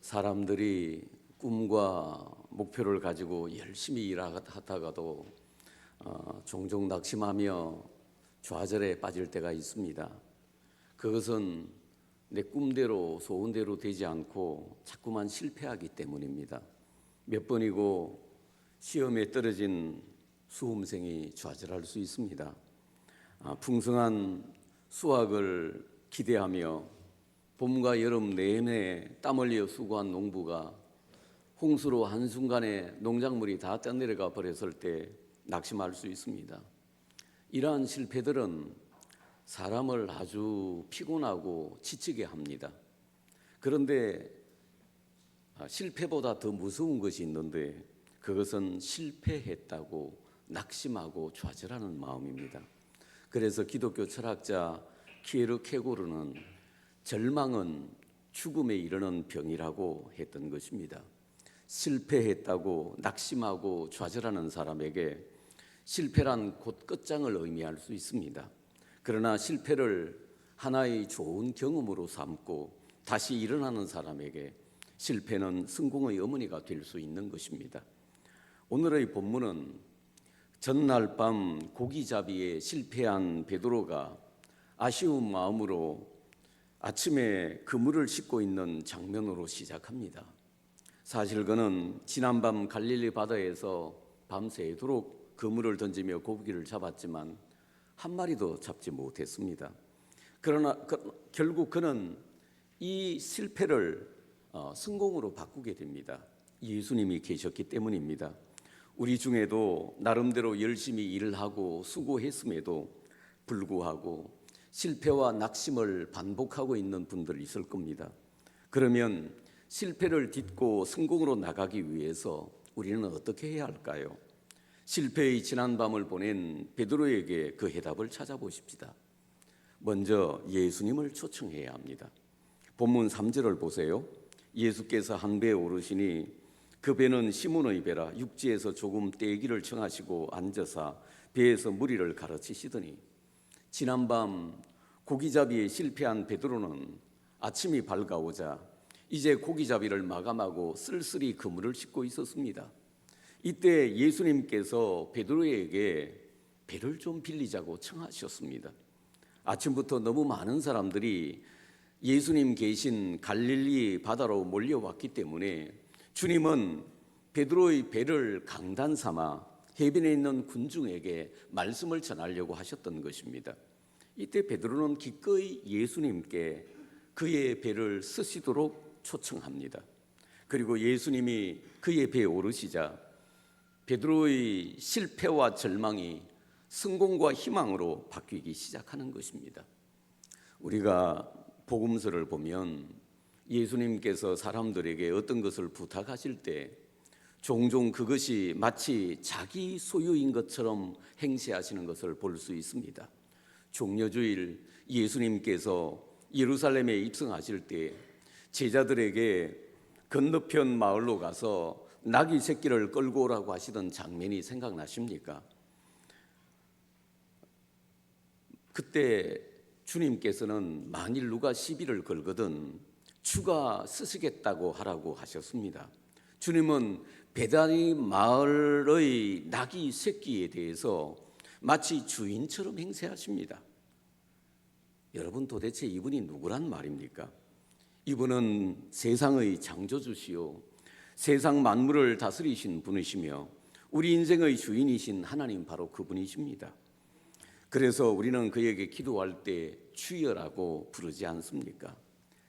사람들이 꿈과 목표를 가지고 열심히 일하다가도 종종 낙심하며 좌절에 빠질 때가 있습니다. 그것은 내 꿈대로 소원대로 되지 않고 자꾸만 실패하기 때문입니다. 몇 번이고 시험에 떨어진 수험생이 좌절할 수 있습니다. 풍성한 수확을 기대하며 봄과 여름 내내 땀 흘려 수고한 농부가 홍수로 한순간에 농작물이 다 떠내려가 버렸을 때 낙심할 수 있습니다. 이러한 실패들은 사람을 아주 피곤하고 지치게 합니다. 그런데 실패보다 더 무서운 것이 있는데 그것은 실패했다고 낙심하고 좌절하는 마음입니다. 그래서 기독교 철학자 키에르케고르는 절망은 죽음에 이르는 병이라고 했던 것입니다. 실패했다고 낙심하고 좌절하는 사람에게 실패란 곧 끝장을 의미할 수 있습니다. 그러나 실패를 하나의 좋은 경험으로 삼고 다시 일어나는 사람에게 실패는 성공의 어머니가 될 수 있는 것입니다. 오늘의 본문은 전날 밤 고기잡이에 실패한 베드로가 아쉬운 마음으로 아침에 그물을 싣고 있는 장면으로 시작합니다. 사실 그는 지난밤 갈릴리 바다에서 밤새도록 그물을 던지며 고기를 잡았지만 한 마리도 잡지 못했습니다. 그러나 결국 그는 이 실패를 성공으로 바꾸게 됩니다. 예수님이 계셨기 때문입니다. 우리 중에도 나름대로 열심히 일을 하고 수고했음에도 불구하고 실패와 낙심을 반복하고 있는 분들 있을 겁니다. 그러면 실패를 딛고 성공으로 나가기 위해서 우리는 어떻게 해야 할까요? 실패의 지난 밤을 보낸 베드로에게 그 해답을 찾아보십시다. 먼저 예수님을 초청해야 합니다. 본문 3절을 보세요. 예수께서 한 배에 오르시니 그 배는 시몬의 배라 육지에서 조금 떼기를 청하시고 앉아서 배에서 무리를 가르치시더니 지난밤 고기잡이에 실패한 베드로는 아침이 밝아오자 이제 고기잡이를 마감하고 쓸쓸히 그물을 싣고 있었습니다. 이때 예수님께서 베드로에게 배를 좀 빌리자고 청하셨습니다. 아침부터 너무 많은 사람들이 예수님 계신 갈릴리 바다로 몰려왔기 때문에 주님은 베드로의 배를 강단 삼아 해변에 있는 군중에게 말씀을 전하려고 하셨던 것입니다. 이때 베드로는 기꺼이 예수님께 그의 배를 쓰시도록 초청합니다. 그리고 예수님이 그의 배에 오르시자 베드로의 실패와 절망이 성공과 희망으로 바뀌기 시작하는 것입니다. 우리가 복음서를 보면 예수님께서 사람들에게 어떤 것을 부탁하실 때 종종 그것이 마치 자기 소유인 것처럼 행세하시는 것을 볼 수 있습니다. 종려주일 예수님께서 예루살렘에 입성하실 때 제자들에게 건너편 마을로 가서 나귀 새끼를 끌고 오라고 하시던 장면이 생각나십니까? 그때 주님께서는 만일 누가 시비를 걸거든 추가 쓰시겠다고 하라고 하셨습니다. 주님은 베다니 마을의 나귀 새끼에 대해서 마치 주인처럼 행세하십니다. 여러분 도대체 이분이 누구란 말입니까? 이분은 세상의 창조주시요 세상 만물을 다스리신 분이시며 우리 인생의 주인이신 하나님 바로 그분이십니다. 그래서 우리는 그에게 기도할 때 주여라고 부르지 않습니까?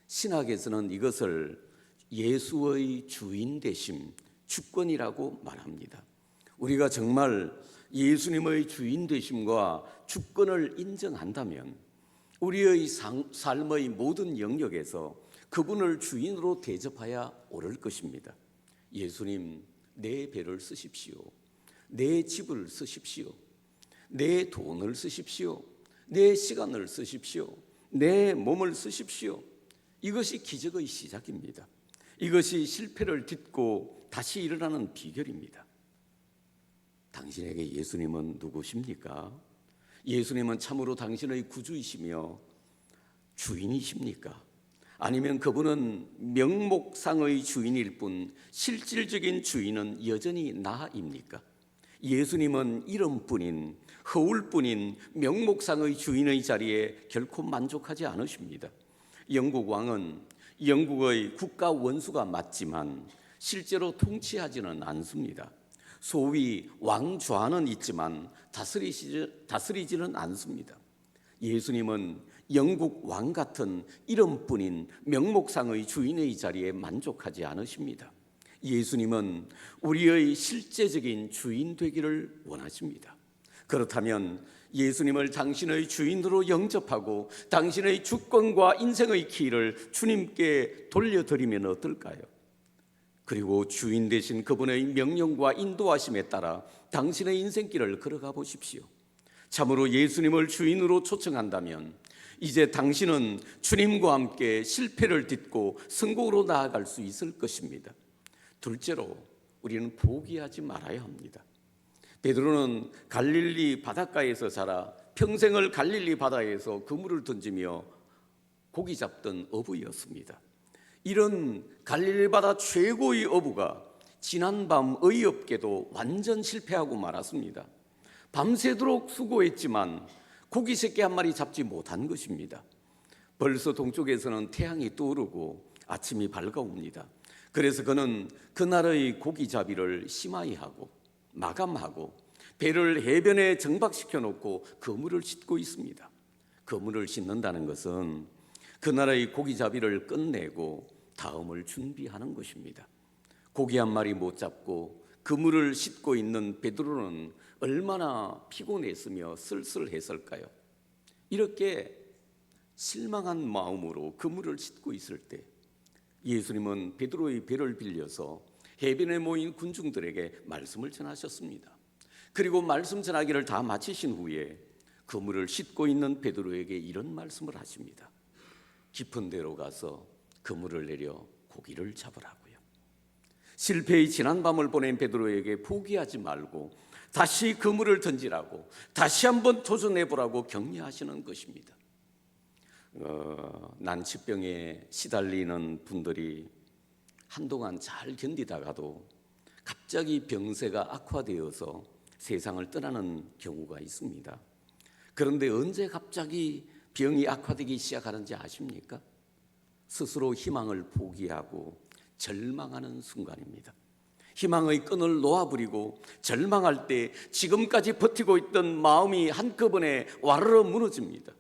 신학에서는 이것을 예수의 주인 되심, 주권이라고 말합니다. 우리가 정말 예수님의 주인 되심과 주권을 인정한다면 우리의 삶의 모든 영역에서 그분을 주인으로 대접하여 옳을 것입니다. 예수님, 내 배를 쓰십시오. 내 집을 쓰십시오. 내 돈을 쓰십시오. 내 시간을 쓰십시오. 내 몸을 쓰십시오. 이것이 기적의 시작입니다. 이것이 실패를 딛고 다시 일어나는 비결입니다. 당신에게 예수님은 누구십니까? 예수님은 참으로 당신의 구주이시며 주인이십니까? 아니면 그분은 명목상의 주인일 뿐 실질적인 주인은 여전히 나입니까? 예수님은 이름뿐인, 허울뿐인 명목상의 주인의 자리에 결코 만족하지 않으십니다. 영국 왕은 영국의 국가 원수가 맞지만 실제로 통치하지는 않습니다. 소위 왕좌는 있지만 다스리지는 않습니다. 예수님은 영국 왕 같은 이름뿐인 명목상의 주인의 자리에 만족하지 않으십니다. 예수님은 우리의 실제적인 주인 되기를 원하십니다. 그렇다면 예수님을 당신의 주인으로 영접하고 당신의 주권과 인생의 키를 주님께 돌려드리면 어떨까요? 그리고 주인 되신 그분의 명령과 인도하심에 따라 당신의 인생길을 걸어가 보십시오. 참으로 예수님을 주인으로 초청한다면 이제 당신은 주님과 함께 실패를 딛고 성공으로 나아갈 수 있을 것입니다. 둘째로 우리는 포기하지 말아야 합니다. 베드로는 갈릴리 바닷가에서 자라 평생을 갈릴리 바다에서 그물을 던지며 고기 잡던 어부였습니다. 이런 갈릴리 바다 최고의 어부가 지난밤 어이없게도 완전 실패하고 말았습니다. 밤새도록 수고했지만 고기 새끼 한 마리 잡지 못한 것입니다. 벌써 동쪽에서는 태양이 떠오르고 아침이 밝아옵니다. 그래서 그는 그날의 고기잡이를 심하이 하고 마감하고 배를 해변에 정박시켜 놓고 그물을 싣고 있습니다. 그물을 싣는다는 것은 그날의 고기잡이를 끝내고 다음을 준비하는 것입니다. 고기 한 마리 못 잡고 그물을 싣고 있는 베드로는 얼마나 피곤했으며 쓸쓸했을까요? 이렇게 실망한 마음으로 그물을 싣고 있을 때 예수님은 베드로의 배를 빌려서 해변에 모인 군중들에게 말씀을 전하셨습니다. 그리고 말씀 전하기를 다 마치신 후에 그물을 싣고 있는 베드로에게 이런 말씀을 하십니다. 깊은 데로 가서 그물을 내려 고기를 잡으라고요. 실패의 지난 밤을 보낸 베드로에게 포기하지 말고 다시 그물을 던지라고, 다시 한번 도전해보라고 격려하시는 것입니다. 난치병에 시달리는 분들이 한동안 잘 견디다가도 갑자기 병세가 악화되어서 세상을 떠나는 경우가 있습니다. 그런데 언제 갑자기 병이 악화되기 시작하는지 아십니까? 스스로 희망을 포기하고 절망하는 순간입니다. 희망의 끈을 놓아버리고 절망할 때 지금까지 버티고 있던 마음이 한꺼번에 와르르 무너집니다.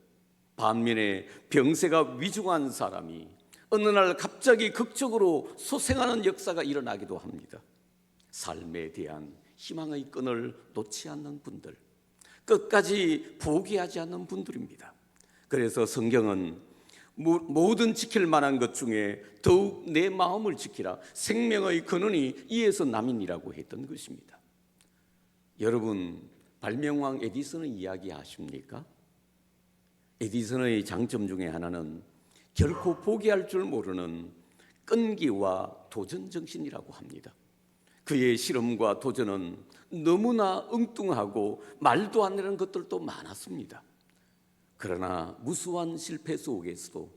반면에 병세가 위중한 사람이 어느 날 갑자기 극적으로 소생하는 역사가 일어나기도 합니다. 삶에 대한 희망의 끈을 놓지 않는 분들, 끝까지 포기하지 않는 분들입니다. 그래서 성경은 모든 지킬 만한 것 중에 더욱 내 마음을 지키라, 생명의 근원이 이에서 남이니라고 했던 것입니다. 여러분, 발명왕 에디슨의 이야기 아십니까? 에디슨의 장점 중에 하나는 결코 포기할 줄 모르는 끈기와 도전 정신이라고 합니다. 그의 실험과 도전은 너무나 엉뚱하고 말도 안 되는 것들도 많았습니다. 그러나 무수한 실패 속에서도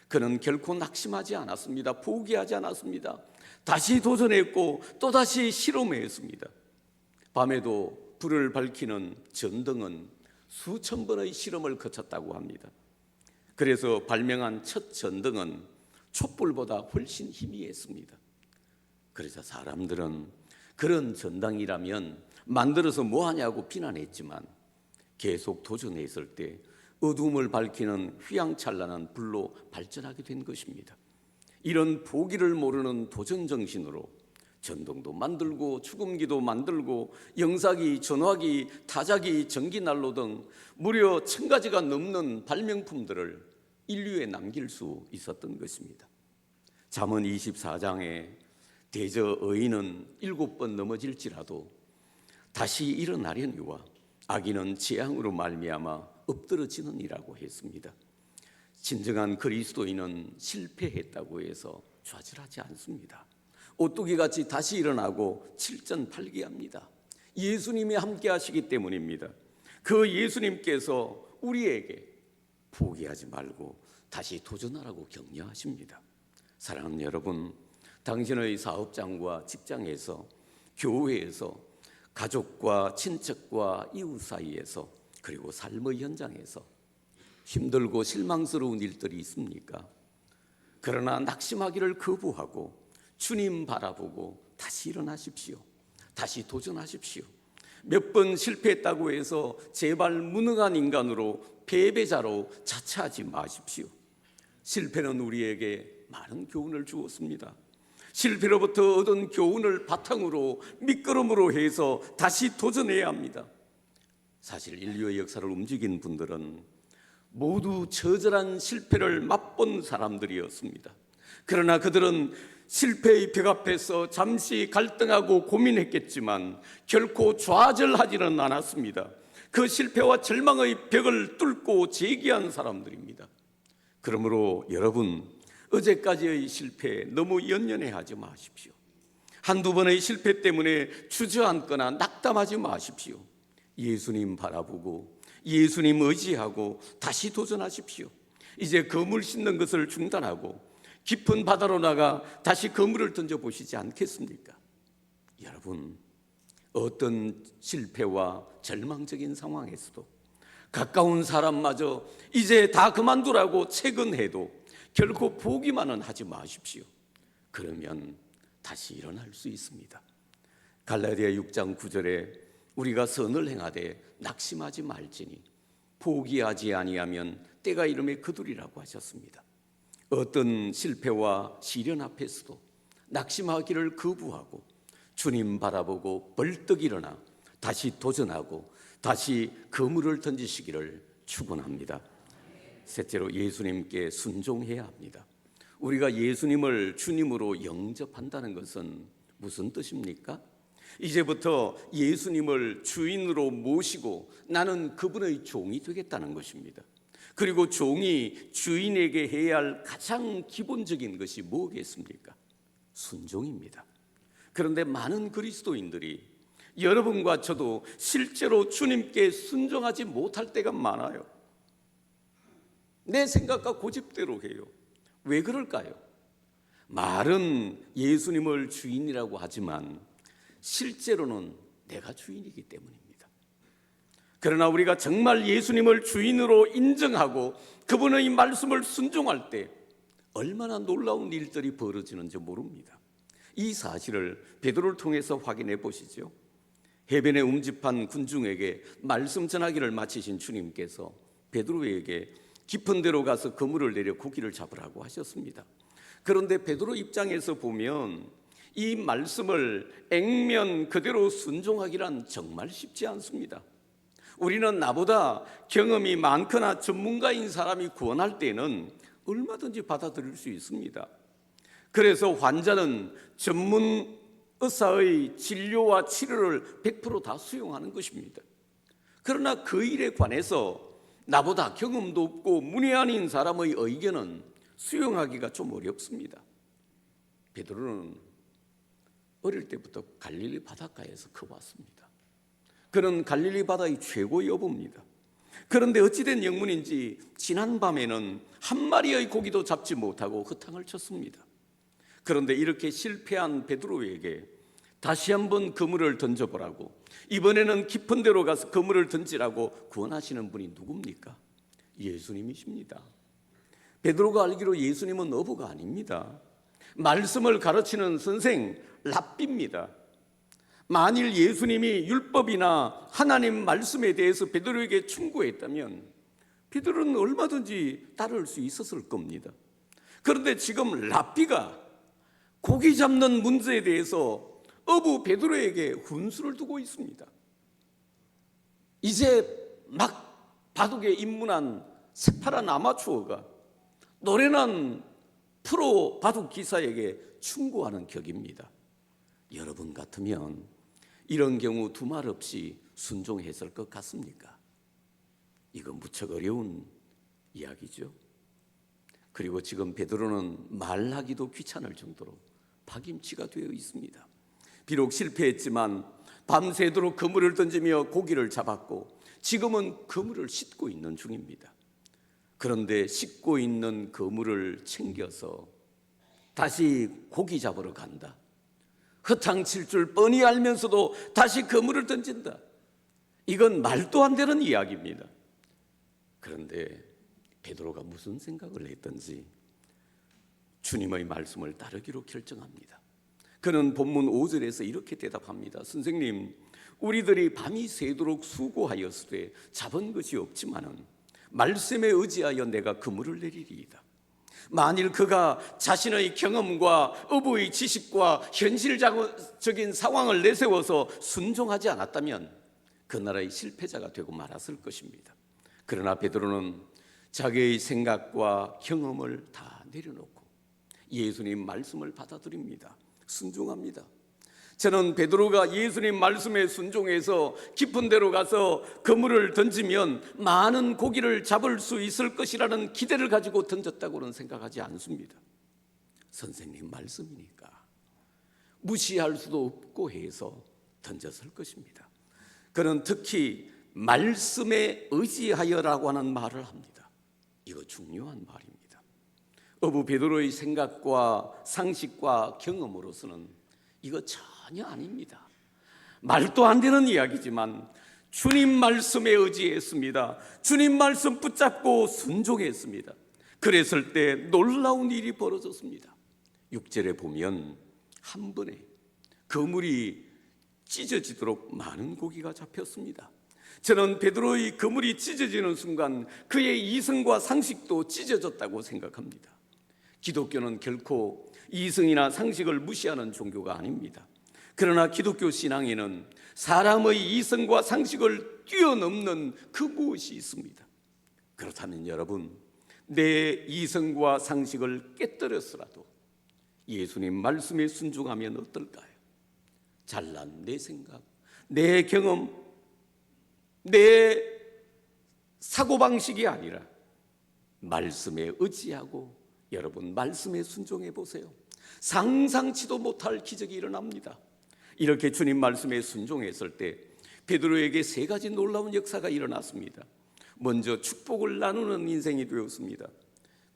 그는 결코 낙심하지 않았습니다. 포기하지 않았습니다. 다시 도전했고 또다시 실험했습니다. 밤에도 불을 밝히는 전등은 수천 번의 실험을 거쳤다고 합니다. 그래서 발명한 첫 전등은 촛불보다 훨씬 희미했습니다. 그래서 사람들은 그런 전등이라면 만들어서 뭐하냐고 비난했지만 계속 도전했을 때 어둠을 밝히는 휘황찬란한 불로 발전하게 된 것입니다. 이런 포기를 모르는 도전 정신으로 전등도 만들고 축음기도 만들고 영사기, 전화기, 타자기, 전기난로 등 무려 1000가지가 넘는 발명품들을 인류에 남길 수 있었던 것입니다. 잠언 24장에 대저 의인은 7번 넘어질지라도 다시 일어나려니와 악인은 재앙으로 말미암아 엎드러지느니라고 했습니다. 진정한 그리스도인은 실패했다고 해서 좌절하지 않습니다. 오뚜기같이 다시 일어나고 칠전팔기합니다. 예수님이 함께 하시기 때문입니다. 그 예수님께서 우리에게 포기하지 말고 다시 도전하라고 격려하십니다. 사랑하는 여러분, 당신의 사업장과 직장에서, 교회에서, 가족과 친척과 이웃 사이에서, 그리고 삶의 현장에서 힘들고 실망스러운 일들이 있습니까? 그러나 낙심하기를 거부하고 주님 바라보고 다시 일어나십시오. 다시 도전하십시오. 몇 번 실패했다고 해서 제발 무능한 인간으로, 패배자로 자처하지 마십시오. 실패는 우리에게 많은 교훈을 주었습니다. 실패로부터 얻은 교훈을 바탕으로 밑거름으로 해서 다시 도전해야 합니다. 사실 인류의 역사를 움직인 분들은 모두 처절한 실패를 맛본 사람들이었습니다. 그러나 그들은 실패의 벽 앞에서 잠시 갈등하고 고민했겠지만 결코 좌절하지는 않았습니다. 그 실패와 절망의 벽을 뚫고 재기한 사람들입니다. 그러므로 여러분, 어제까지의 실패에 너무 연연해하지 마십시오. 한두 번의 실패 때문에 주저앉거나 낙담하지 마십시오. 예수님 바라보고 예수님 의지하고 다시 도전하십시오. 이제 그물 씻는 것을 중단하고 깊은 바다로 나가 다시 그물을 던져보시지 않겠습니까? 여러분, 어떤 실패와 절망적인 상황에서도 가까운 사람마저 이제 다 그만두라고 채근해도 결코 포기만은 하지 마십시오. 그러면 다시 일어날 수 있습니다. 갈라디아 6장 9절에 우리가 선을 행하되 낙심하지 말지니 포기하지 아니하면 때가 이름에 거두리라고 하셨습니다. 어떤 실패와 시련 앞에서도 낙심하기를 거부하고 주님 바라보고 벌떡 일어나 다시 도전하고 다시 그물을 던지시기를 축원합니다. 셋째로, 예수님께 순종해야 합니다. 우리가 예수님을 주님으로 영접한다는 것은 무슨 뜻입니까? 이제부터 예수님을 주인으로 모시고 나는 그분의 종이 되겠다는 것입니다. 그리고 종이 주인에게 해야 할 가장 기본적인 것이 뭐겠습니까? 순종입니다. 그런데 많은 그리스도인들이, 여러분과 저도 실제로 주님께 순종하지 못할 때가 많아요. 내 생각과 고집대로 해요. 왜 그럴까요? 말은 예수님을 주인이라고 하지만 실제로는 내가 주인이기 때문입니다. 그러나 우리가 정말 예수님을 주인으로 인정하고 그분의 말씀을 순종할 때 얼마나 놀라운 일들이 벌어지는지 모릅니다. 이 사실을 베드로를 통해서 확인해 보시죠. 해변에 움집한 군중에게 말씀 전하기를 마치신 주님께서 베드로에게 깊은 데로 가서 그물을 내려 고기를 잡으라고 하셨습니다. 그런데 베드로 입장에서 보면 이 말씀을 액면 그대로 순종하기란 정말 쉽지 않습니다. 우리는 나보다 경험이 많거나 전문가인 사람이 구원할 때는 얼마든지 받아들일 수 있습니다. 그래서 환자는 전문 의사의 진료와 치료를 100% 다 수용하는 것입니다. 그러나 그 일에 관해서 나보다 경험도 없고 문외한인 사람의 의견은 수용하기가 좀 어렵습니다. 베드로는 어릴 때부터 갈릴리 바닷가에서 커왔습니다. 그는 갈릴리 바다의 최고의 어부입니다. 그런데 어찌된 영문인지 지난 밤에는 한 마리의 고기도 잡지 못하고 허탕을 쳤습니다. 그런데 이렇게 실패한 베드로에게 다시 한번 그물을 던져보라고, 이번에는 깊은 데로 가서 그물을 던지라고 구원하시는 분이 누굽니까? 예수님이십니다. 베드로가 알기로 예수님은 어부가 아닙니다. 말씀을 가르치는 선생, 랍비입니다. 만일 예수님이 율법이나 하나님 말씀에 대해서 베드로에게 충고했다면 베드로는 얼마든지 따를 수 있었을 겁니다. 그런데 지금 랍비가 고기 잡는 문제에 대해서 어부 베드로에게 훈수를 두고 있습니다. 이제 막 바둑에 입문한 새파란 아마추어가 노련한 프로 바둑 기사에게 충고하는 격입니다. 여러분 같으면 이런 경우 두말 없이 순종했을 것 같습니까? 이건 무척 어려운 이야기죠. 그리고 지금 베드로는 말하기도 귀찮을 정도로 파김치가 되어 있습니다. 비록 실패했지만 밤새도록 그물을 던지며 고기를 잡았고 지금은 그물을 씻고 있는 중입니다. 그런데 씻고 있는 그물을 챙겨서 다시 고기 잡으러 간다. 허탕칠 줄 뻔히 알면서도 다시 그물을 던진다. 이건 말도 안 되는 이야기입니다. 그런데 베드로가 무슨 생각을 했던지 주님의 말씀을 따르기로 결정합니다. 그는 본문 5절에서 이렇게 대답합니다. 선생님, 우리들이 밤이 새도록 수고하였으되 잡은 것이 없지만은 말씀에 의지하여 내가 그물을 내리리이다. 만일 그가 자신의 경험과 어부의 지식과 현실적인 상황을 내세워서 순종하지 않았다면 그 나라의 실패자가 되고 말았을 것입니다. 그러나 베드로는 자기의 생각과 경험을 다 내려놓고 예수님 말씀을 받아들입니다. 순종합니다. 저는 베드로가 예수님 말씀에 순종해서 깊은 데로 가서 그물을 던지면 많은 고기를 잡을 수 있을 것이라는 기대를 가지고 던졌다고는 생각하지 않습니다. 선생님 말씀이니까 무시할 수도 없고 해서 던졌을 것입니다. 그는 특히 말씀에 의지하여라고 하는 말을 합니다. 이거 중요한 말입니다. 어부 베드로의 생각과 상식과 경험으로서는 이거 전혀 아닙니다. 말도 안 되는 이야기지만 주님 말씀에 의지했습니다. 주님 말씀 붙잡고 순종했습니다. 그랬을 때 놀라운 일이 벌어졌습니다. 6절에 보면 한 번에 그물이 찢어지도록 많은 고기가 잡혔습니다. 저는 베드로의 그물이 찢어지는 순간 그의 이성과 상식도 찢어졌다고 생각합니다. 기독교는 결코 이성이나 상식을 무시하는 종교가 아닙니다. 그러나 기독교 신앙에는 사람의 이성과 상식을 뛰어넘는 그 무엇이 있습니다. 그렇다면 여러분, 내 이성과 상식을 깨뜨렸으라도 예수님 말씀에 순종하면 어떨까요? 잘난 내 생각, 내 경험, 내 사고방식이 아니라 말씀에 의지하고 여러분 말씀에 순종해 보세요. 상상치도 못할 기적이 일어납니다. 이렇게 주님 말씀에 순종했을 때 베드로에게 세 가지 놀라운 역사가 일어났습니다. 먼저 축복을 나누는 인생이 되었습니다.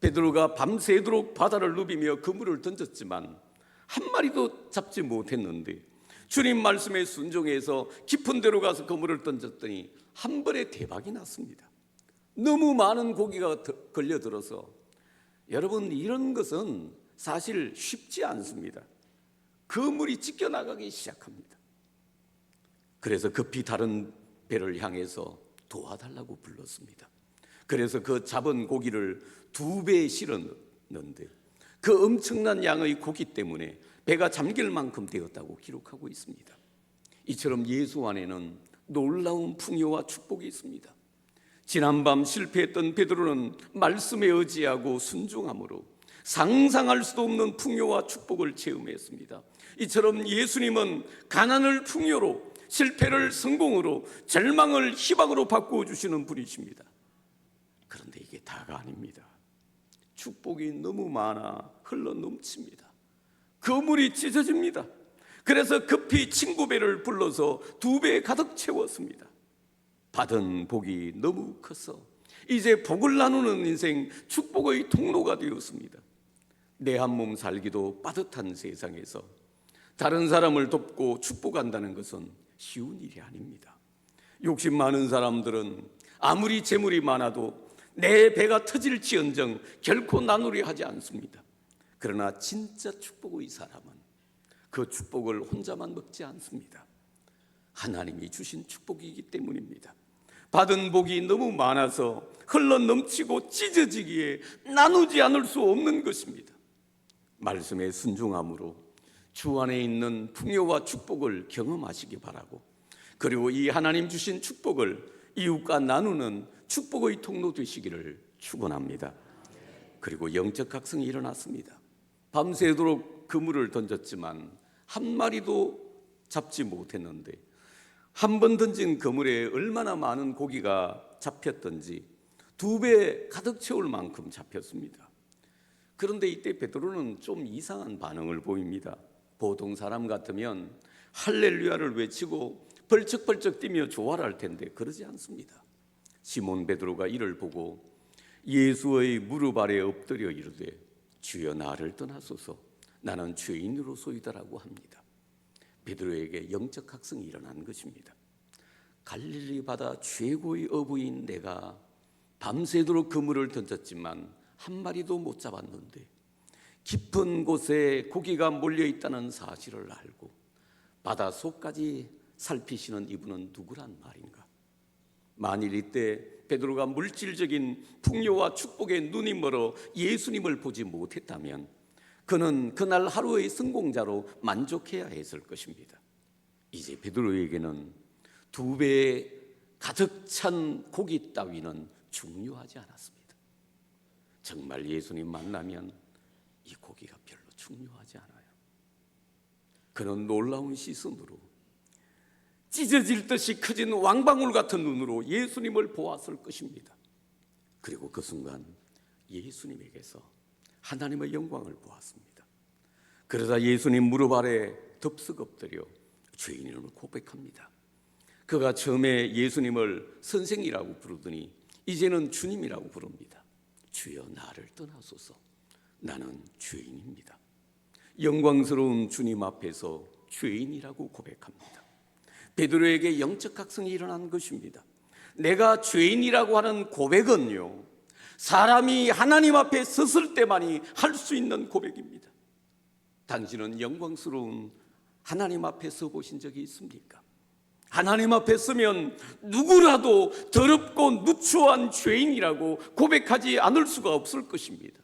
베드로가 밤새도록 바다를 누비며 그물을 던졌지만 한 마리도 잡지 못했는데 주님 말씀에 순종해서 깊은 데로 가서 그물을 던졌더니 한 번에 대박이 났습니다. 너무 많은 고기가 걸려들어서 여러분, 이런 것은 사실 쉽지 않습니다. 그물이 찢겨나가기 시작합니다. 그래서 급히 다른 배를 향해서 도와달라고 불렀습니다. 그래서 그 잡은 고기를 2배에 실었는데 그 엄청난 양의 고기 때문에 배가 잠길 만큼 되었다고 기록하고 있습니다. 이처럼 예수 안에는 놀라운 풍요와 축복이 있습니다. 지난밤 실패했던 베드로는 말씀에 의지하고 순종함으로 상상할 수도 없는 풍요와 축복을 체험했습니다. 이처럼 예수님은 가난을 풍요로, 실패를 성공으로, 절망을 희망으로 바꾸어 주시는 분이십니다. 그런데 이게 다가 아닙니다. 축복이 너무 많아 흘러 넘칩니다. 그물이 찢어집니다. 그래서 급히 친구 배를 불러서 2배 가득 채웠습니다. 받은 복이 너무 커서 이제 복을 나누는 인생, 축복의 통로가 되었습니다. 내 한 몸 살기도 빠듯한 세상에서 다른 사람을 돕고 축복한다는 것은 쉬운 일이 아닙니다. 욕심 많은 사람들은 아무리 재물이 많아도 내 배가 터질지언정 결코 나누려 하지 않습니다. 그러나 진짜 축복의 사람은 그 축복을 혼자만 먹지 않습니다. 하나님이 주신 축복이기 때문입니다. 받은 복이 너무 많아서 흘러 넘치고 찢어지기에 나누지 않을 수 없는 것입니다. 말씀에 순종함으로 주 안에 있는 풍요와 축복을 경험하시기 바라고, 그리고 이 하나님 주신 축복을 이웃과 나누는 축복의 통로 되시기를 축원합니다. 그리고 영적 각성이 일어났습니다. 밤새도록 그물을 던졌지만 한 마리도 잡지 못했는데 한 번 던진 그물에 얼마나 많은 고기가 잡혔던지 2배 가득 채울 만큼 잡혔습니다. 그런데 이때 베드로는 좀 이상한 반응을 보입니다. 보통 사람 같으면 할렐루야를 외치고 벌쩍벌쩍 뛰며 좋아할 텐데 그러지 않습니다. 시몬 베드로가 이를 보고 예수의 무릎 아래 엎드려 이르되 주여 나를 떠나소서 나는 죄인으로소이다라고 합니다. 베드로에게 영적 각성이 일어난 것입니다. 갈릴리 바다 최고의 어부인 내가 밤새도록 그물을 던졌지만 한 마리도 못 잡았는데 깊은 곳에 고기가 몰려 있다는 사실을 알고 바다 속까지 살피시는 이분은 누구란 말인가? 만일 이때 베드로가 물질적인 풍요와 축복에 눈이 멀어 예수님을 보지 못했다면 그는 그날 하루의 성공자로 만족해야 했을 것입니다. 이제 베드로에게는 2배의 가득 찬 고기 따위는 중요하지 않았습니다. 정말 예수님 만나면 이 고기가 별로 중요하지 않아요. 그는 놀라운 시선으로 찢어질 듯이 커진 왕방울 같은 눈으로 예수님을 보았을 것입니다. 그리고 그 순간 예수님에게서 하나님의 영광을 보았습니다. 그러다 예수님 무릎 아래 덥석 엎드려 죄인임을 고백합니다. 그가 처음에 예수님을 선생이라고 부르더니 이제는 주님이라고 부릅니다. 주여 나를 떠나소서 나는 죄인입니다. 영광스러운 주님 앞에서 죄인이라고 고백합니다. 베드로에게 영적 각성이 일어난 것입니다. 내가 죄인이라고 하는 고백은요, 사람이 하나님 앞에 섰을 때만이 할 수 있는 고백입니다. 당신은 영광스러운 하나님 앞에 서 보신 적이 있습니까? 하나님 앞에 서면 누구라도 더럽고 누추한 죄인이라고 고백하지 않을 수가 없을 것입니다.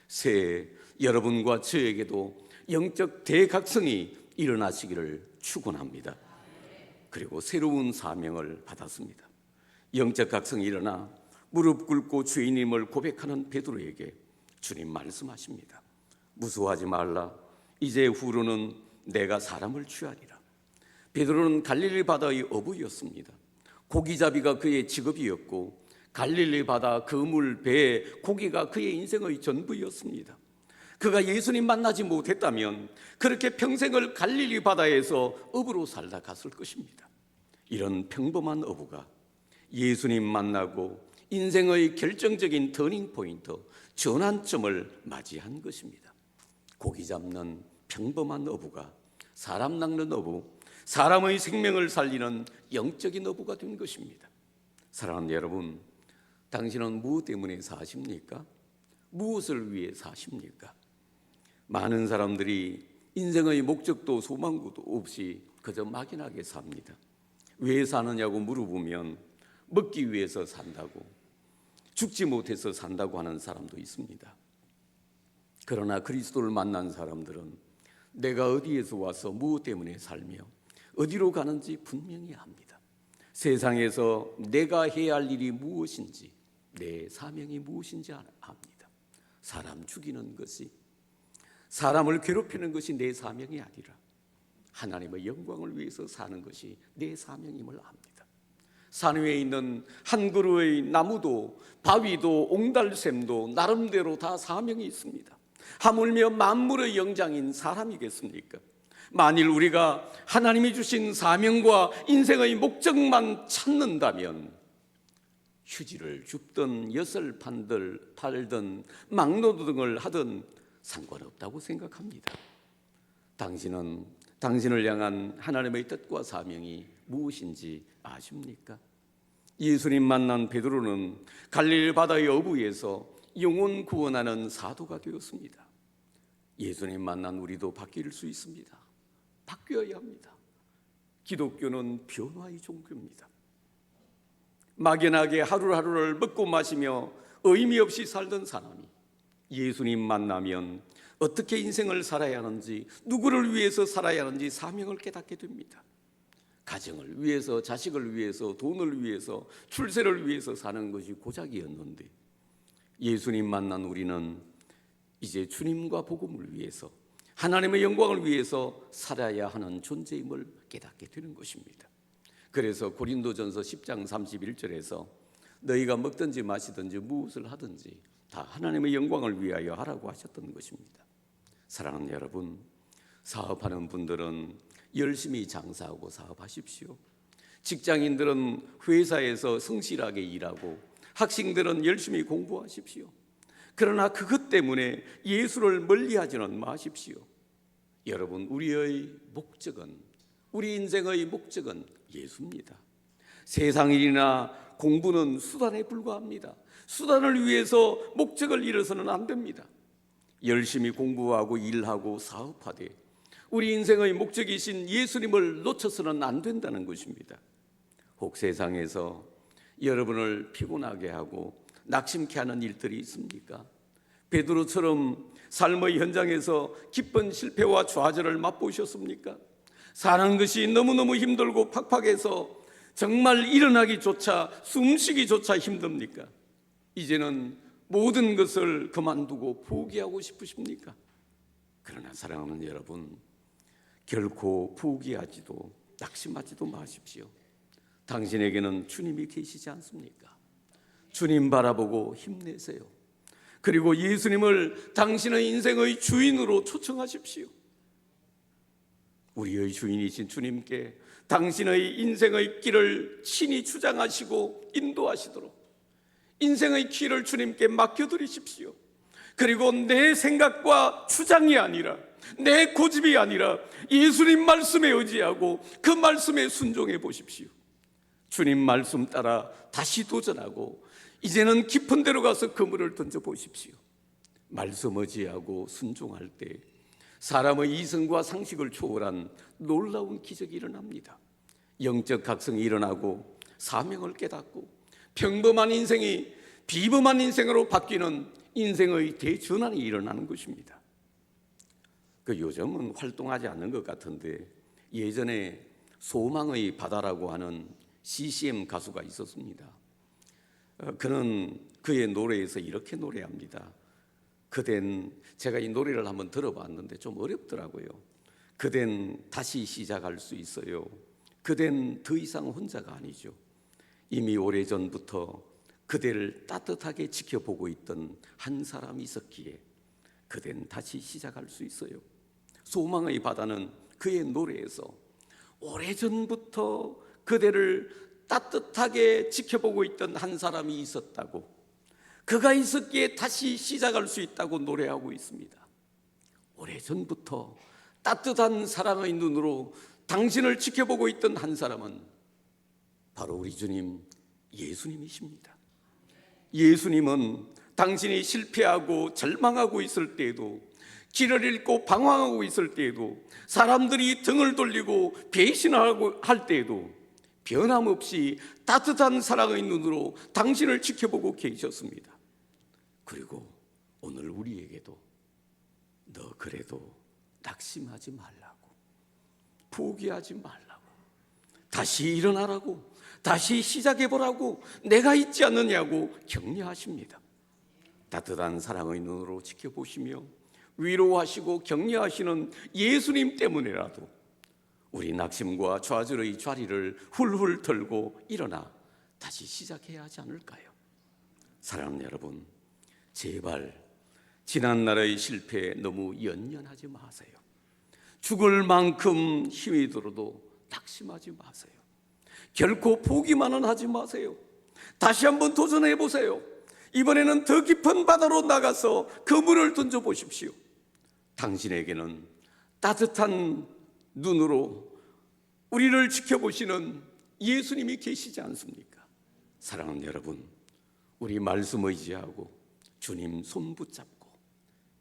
새해 여러분과 저에게도 영적 대각성이 일어나시기를 축원합니다. 그리고 새로운 사명을 받았습니다. 영적 각성이 일어나 무릎 꿇고 죄인임을 고백하는 베드로에게 주님 말씀하십니다. 무서워하지 말라. 이제 후로는 내가 사람을 취하리라. 베드로는 갈릴리 바다의 어부였습니다. 고기잡이가 그의 직업이었고 갈릴리 바다 그물 배에 고기가 그의 인생의 전부였습니다. 그가 예수님 만나지 못했다면 그렇게 평생을 갈릴리 바다에서 어부로 살다 갔을 것입니다. 이런 평범한 어부가 예수님 만나고 인생의 결정적인 터닝 포인트, 전환점을 맞이한 것입니다. 고기 잡는 평범한 어부가 사람 낚는 어부, 사람의 생명을 살리는 영적인 어부가 된 것입니다. 사랑하는 여러분, 당신은 무엇 때문에 사십니까? 무엇을 위해 사십니까? 많은 사람들이 인생의 목적도 소망도 없이 그저 막연하게 삽니다. 왜 사느냐고 물어보면 먹기 위해서 산다고, 죽지 못해서 산다고 하는 사람도 있습니다. 그러나 그리스도를 만난 사람들은 내가 어디에서 와서 무엇 때문에 살며 어디로 가는지 분명히 압니다. 세상에서 내가 해야 할 일이 무엇인지, 내 사명이 무엇인지 압니다. 사람 죽이는 것이, 사람을 괴롭히는 것이 내 사명이 아니라 하나님의 영광을 위해서 사는 것이 내 사명임을 압니다. 산 위에 있는 한 그루의 나무도 바위도 옹달샘도 나름대로 다 사명이 있습니다. 하물며 만물의 영장인 사람이겠습니까? 만일 우리가 하나님이 주신 사명과 인생의 목적만 찾는다면 휴지를 줍든 엿을 팔든 막노동을 하든 상관없다고 생각합니다. 당신은 당신을 향한 하나님의 뜻과 사명이 무엇인지 아십니까? 예수님 만난 베드로는 갈릴리 바다의 어부에서 영혼 구원하는 사도가 되었습니다. 예수님 만난 우리도 바뀔 수 있습니다. 바뀌어야 합니다. 기독교는 변화의 종교입니다. 막연하게 하루하루를 먹고 마시며 의미 없이 살던 사람이 예수님 만나면 어떻게 인생을 살아야 하는지, 누구를 위해서 살아야 하는지 사명을 깨닫게 됩니다. 가정을 위해서, 자식을 위해서, 돈을 위해서, 출세를 위해서 사는 것이 고작이었는데 예수님 만난 우리는 이제 주님과 복음을 위해서, 하나님의 영광을 위해서 살아야 하는 존재임을 깨닫게 되는 것입니다. 그래서 고린도전서 10장 31절에서 너희가 먹든지 마시든지 무엇을 하든지 다 하나님의 영광을 위하여 하라고 하셨던 것입니다. 사랑하는 여러분, 사업하는 분들은 열심히 장사하고 사업하십시오. 직장인들은 회사에서 성실하게 일하고 학생들은 열심히 공부하십시오. 그러나 그것 때문에 예수를 멀리하지는 마십시오. 여러분, 우리의 목적은, 우리 인생의 목적은 예수입니다. 세상 일이나 공부는 수단에 불과합니다. 수단을 위해서 목적을 잃어서는 안 됩니다. 열심히 공부하고 일하고 사업하되 우리 인생의 목적이신 예수님을 놓쳐서는 안 된다는 것입니다. 혹 세상에서 여러분을 피곤하게 하고 낙심케 하는 일들이 있습니까? 베드로처럼 삶의 현장에서 기쁜 실패와 좌절을 맛보셨습니까? 사는 것이 너무너무 힘들고 팍팍해서 정말 일어나기조차 숨쉬기조차 힘듭니까? 이제는 모든 것을 그만두고 포기하고 싶으십니까? 그러나 사랑하는 여러분, 결코 포기하지도 낙심하지도 마십시오. 당신에게는 주님이 계시지 않습니까? 주님 바라보고 힘내세요. 그리고 예수님을 당신의 인생의 주인으로 초청하십시오. 우리의 주인이신 주님께 당신의 인생의 길을 친히 주장하시고 인도하시도록 인생의 길을 주님께 맡겨드리십시오. 그리고 내 생각과 주장이 아니라, 내 고집이 아니라 예수님 말씀에 의지하고 그 말씀에 순종해 보십시오. 주님 말씀 따라 다시 도전하고 이제는 깊은 데로 가서 그물을 던져 보십시오. 말씀 의지하고 순종할 때 사람의 이성과 상식을 초월한 놀라운 기적이 일어납니다. 영적 각성이 일어나고 사명을 깨닫고 평범한 인생이 비범한 인생으로 바뀌는 인생의 대전환이 일어나는 것입니다. 요즘은 활동하지 않는 것 같은데 예전에 소망의 바다라고 하는 CCM 가수가 있었습니다. 그는 그의 노래에서 이렇게 노래합니다. 그댄, 제가 이 노래를 한번 들어봤는데 좀 어렵더라고요. 그댄 다시 시작할 수 있어요. 그댄 더 이상 혼자가 아니죠. 이미 오래전부터 그대를 따뜻하게 지켜보고 있던 한 사람이 있었기에 그댄 다시 시작할 수 있어요. 소망의 바다는 그의 노래에서 오래전부터 그대를 따뜻하게 지켜보고 있던 한 사람이 있었다고, 그가 있었기에 다시 시작할 수 있다고 노래하고 있습니다. 오래전부터 따뜻한 사랑의 눈으로 당신을 지켜보고 있던 한 사람은 바로 우리 주님 예수님이십니다. 예수님은 당신이 실패하고 절망하고 있을 때에도, 길을 잃고 방황하고 있을 때에도, 사람들이 등을 돌리고 배신하고 할 때에도 변함없이 따뜻한 사랑의 눈으로 당신을 지켜보고 계셨습니다. 그리고 오늘 우리에게도 너 그래도 낙심하지 말라고, 포기하지 말라고, 다시 일어나라고, 다시 시작해보라고, 내가 있지 않느냐고 격려하십니다. 따뜻한 사랑의 눈으로 지켜보시며 위로하시고 격려하시는 예수님 때문에라도 우리 낙심과 좌절의 좌리를 훌훌 털고 일어나 다시 시작해야 하지 않을까요? 사랑하는 여러분, 제발 지난날의 실패에 너무 연연하지 마세요. 죽을 만큼 힘이 들어도 낙심하지 마세요. 결코 포기만은 하지 마세요. 다시 한번 도전해 보세요. 이번에는 더 깊은 바다로 나가서 그물을 던져 보십시오. 당신에게는 따뜻한 눈으로 우리를 지켜보시는 예수님이 계시지 않습니까? 사랑하는 여러분, 우리 말씀 의지하고 주님 손 붙잡고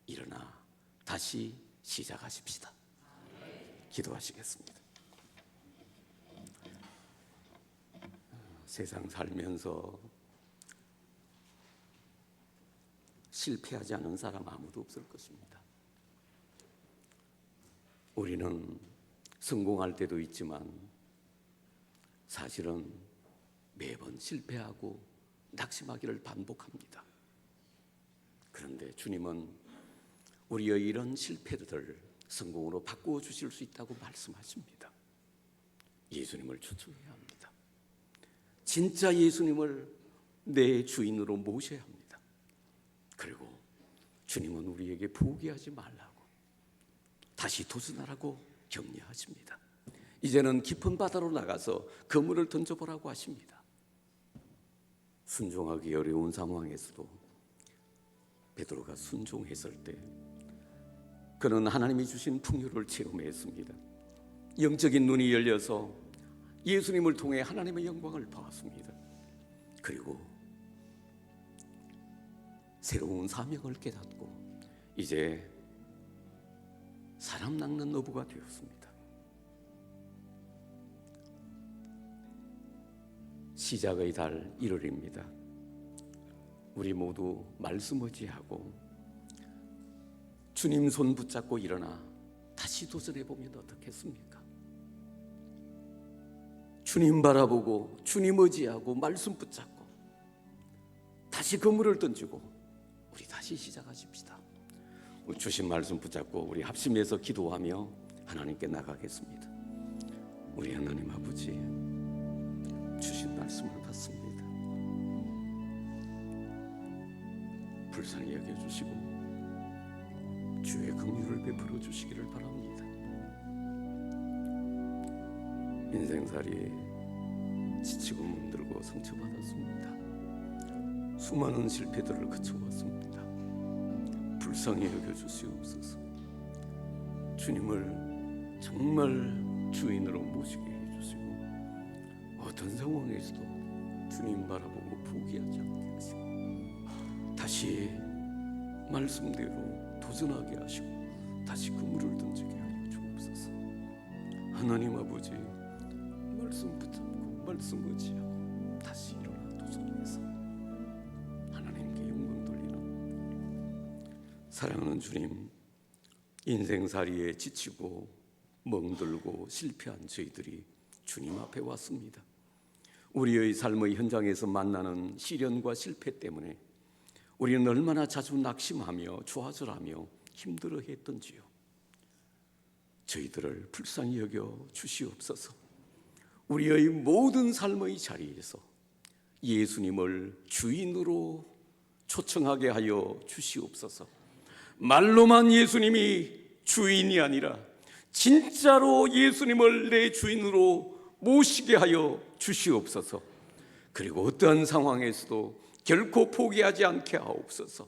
일어나 다시 시작하십시다. 기도하시겠습니다. 세상 살면서 실패하지 않은 사람 아무도 없을 것입니다. 우리는 성공할 때도 있지만 사실은 매번 실패하고 낙심하기를 반복합니다. 그런데 주님은 우리의 이런 실패들을 성공으로 바꾸어 주실 수 있다고 말씀하십니다. 예수님을 초청해야 합니다. 진짜 예수님을 내 주인으로 모셔야 합니다. 그리고 주님은 우리에게 포기하지 말라고, 다시 도전하라고 격려하십니다. 이제는 깊은 바다로 나가서 그물을 던져보라고 하십니다. 순종하기 어려운 상황에서도 베드로가 순종했을 때 그는 하나님이 주신 풍요를 체험했습니다. 영적인 눈이 열려서 예수님을 통해 하나님의 영광을 보았습니다. 그리고 새로운 사명을 깨닫고 이제 사람 낚는 어부가 되었습니다. 시작의 달 1월입니다. 우리 모두 말씀 의지하고 주님 손 붙잡고 일어나 다시 도전해보면 어떻겠습니까? 주님 바라보고 주님 의지하고 말씀 붙잡고 다시 그물을 던지고 우리 다시 시작하십시다. 주신 말씀 붙잡고 우리 합심해서 기도하며 하나님께 나가겠습니다. 우리 하나님 아버지, 주신 말씀을 받습니다. 불쌍히 여겨주시고 주의 긍휼을 베풀어 주시기를 바랍니다. 인생살이에 지치고 멍들고 상처받았습니다. 수많은 실패들을 거쳐왔습니다. 불쌍히 여겨주시옵소서. 주님을 정말 주인으로 모시게 해주시고 어떤 상황에서도 주님 바라보고 포기하지 않게 하시고 다시 말씀대로 도전하게 하시고 다시 그물을 던지게 하여 주옵소서. 하나님 아버지, 말씀 붙잡고 말씀 의지하고 다시 일어나 도전해서 하나님께 영광 돌리는 사랑하는 주님, 인생살이에 지치고 멍들고 실패한 저희들이 주님 앞에 왔습니다. 우리의 삶의 현장에서 만나는 시련과 실패 때문에 우리는 얼마나 자주 낙심하며 좌절하며 힘들어했던지요. 저희들을 불쌍히 여겨 주시옵소서. 우리의 모든 삶의 자리에서 예수님을 주인으로 초청하게 하여 주시옵소서. 말로만 예수님이 주인이 아니라 진짜로 예수님을 내 주인으로 모시게 하여 주시옵소서. 그리고 어떠한 상황에서도 결코 포기하지 않게 하옵소서.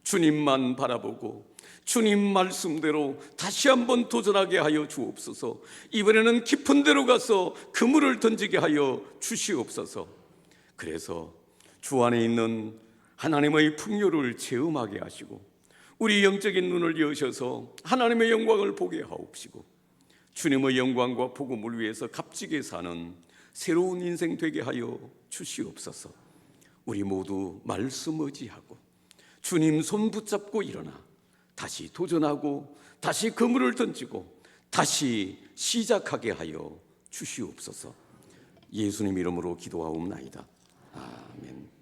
주님만 바라보고 주님 말씀대로 다시 한번 도전하게 하여 주옵소서. 이번에는 깊은 데로 가서 그물을 던지게 하여 주시옵소서. 그래서 주 안에 있는 하나님의 풍요를 체험하게 하시고 우리 영적인 눈을 여셔서 하나님의 영광을 보게 하옵시고 주님의 영광과 복음을 위해서 값지게 사는 새로운 인생 되게 하여 주시옵소서. 우리 모두 말씀 의지하고 주님 손 붙잡고 일어나 다시 도전하고 다시 그물을 던지고 다시 시작하게 하여 주시옵소서. 예수님 이름으로 기도하옵나이다. 아멘.